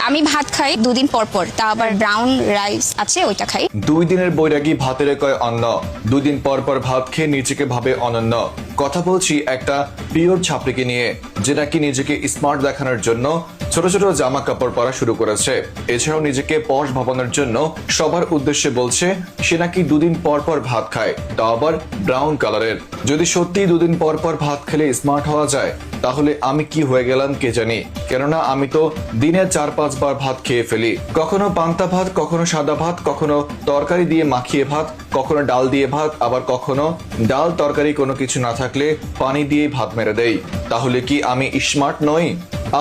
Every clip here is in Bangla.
আমি ভাত খাই 2 দিন পর পর, তা আবার ব্রাউন রাইস আছে ওইটা খাই। 2 দিনের বৈরাগী ভাতের কয় অন্ন, 2 দিন পর পর ভাত খেয়ে নিজেকে ভাবে অনন্য। কথা বলছি একটা পিওর ছাত্রীকে নিয়ে, যে নাকি নিজেকে স্মার্ট দেখানোর জন্য ছোট ছোট জামা কাপড় পরা শুরু করেছে। এছাড়াও নিজেকে পশ ভাবানোর জন্য সবার উদ্দেশ্যে বলছে সে নাকি 2 দিন পর পর ভাত খায়, তাও আবার ব্রাউন কালারের। যদি সত্যি 2 দিন পর পর ভাত খেলে স্মার্ট হওয়া যায়, তাহলে আমি কি হয়ে গেলাম কে জানি। কেননা আমি তো দিনে 4-5 বার ভাত খেয়ে ফেলি, কখনো পান্তা ভাত, কখনো সাদা ভাত, কখনো তরকারি দিয়ে মাখিয়ে ভাত, কখনো ডাল দিয়ে ভাত, আবার কখনো ডাল তরকারি কোনো কিছু না থাকলে পানি দিয়ে ভাত মেরে দেই। তাহলে কি আমি স্মার্ট নই?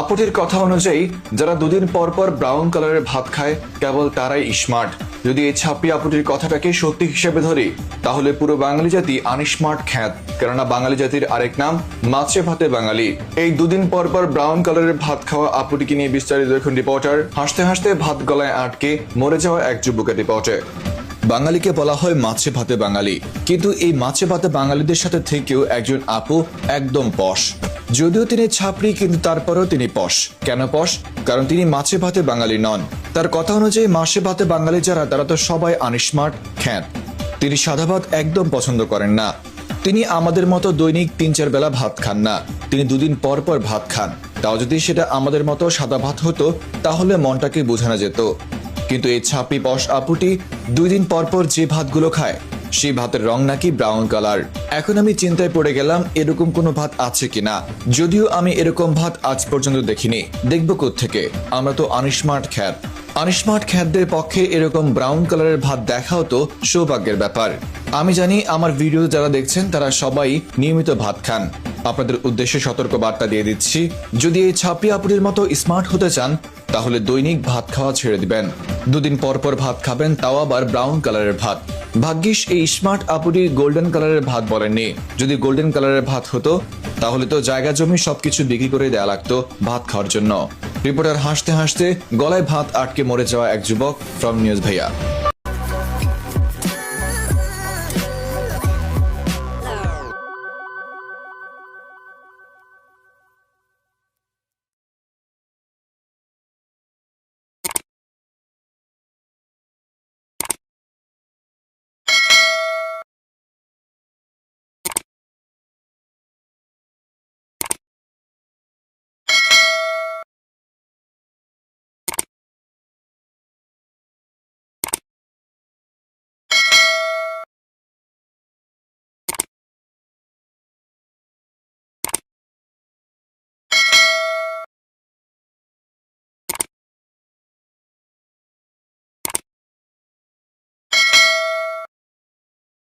আপুটির কথা অনুযায়ী যারা 2 দিন পর পর ব্রাউন কালারের ভাত খায় কেবল তারাই স্মার্ট। যদি এই ছাপি আপুটির কথাটাকে সত্যি হিসেবে ধরি, তাহলে পুরো বাঙালি জাতি আনস্মার্ট খ্যাত। কেননা বাঙালি জাতির আরেক নাম মাছে ভাতে বাঙালি। এই 2 দিন পর পর ব্রাউন কালারের ভাত খাওয়া আপুটিকে নিয়ে বিস্তারিত দেখুন রিপোর্টার। হাসতে হাসতে ভাত গলায় আটকে মরে যাওয়া এক যুবকের রিপোর্টে। বাঙালিকে বলা হয় মাছে ভাতে বাঙালি, কিন্তু এই মাছে ভাতে বাঙালিদের সাথে থেকেও একজন আপু একদম পশ। যদিও তিনি ছাপড়ি, কিন্তু তারপরেও তিনি পশ। কেন পশ? কারণ তিনি মাছে ভাতে বাঙালি নন। তার কথা অনুযায়ী মাছে ভাতে বাঙালি যারা, তারা তো সবাই আনস্মার্ট খ্যাত। তিনি সাদা ভাত একদম পছন্দ করেন না। তিনি আমাদের মতো দৈনিক 3-4 বেলা ভাত খান না, তিনি 2 দিন পর পর ভাত খান। তাও যদি সেটা আমাদের মতো সাদা ভাত হতো, তাহলে মনটাকে বোঝানো যেত। কিন্তু এই ছাপি পশ আপুটি 2 দিন পর পর যে ভাতগুলো খায়, সেই ভাতের রং নাকি ব্রাউন কালার। এখন আমি চিন্তায় পড়ে গেলাম এরকম কোনো ভাত আছে কিনা। যদিও আমি এরকম ভাত আজ পর্যন্ত দেখিনি, দেখবো কোত্থেকে? আমরা তো আনস্মার্ট খ্যাত। আনস্মার্ট খ্যাতদের পক্ষে এরকম ব্রাউন কালারের ভাত দেখাও তো সৌভাগ্যের ব্যাপার। আমি জানি আমার ভিডিও যারা দেখছেন তারা সবাই নিয়মিত ভাত খান। আপনাদের উদ্দেশ্যে সতর্ক বার্তা দিয়ে দিচ্ছি, যদি এই ছাপি আপুটির মতো স্মার্ট হতে চান, তাহলে দৈনিক ভাত খাওয়া ছেড়ে দিবেন। 2 দিন পর পর ভাত খাবেন, তাও আবার ব্রাউন কালারের ভাত। ভাগ্যিস এই স্মার্ট আপুটি গোল্ডেন কালারের ভাত বলেননি। যদি গোল্ডেন কালারের ভাত হতো, তাহলে তো জায়গা জমি সবকিছু বিক্রি করে দেয়া লাগতো ভাত খাওয়ার জন্য। রিপোর্টার হাসতে হাসতে গলায় ভাত আটকে মরে যাওয়া এক যুবক ফ্রম নিউজ ভাইয়া।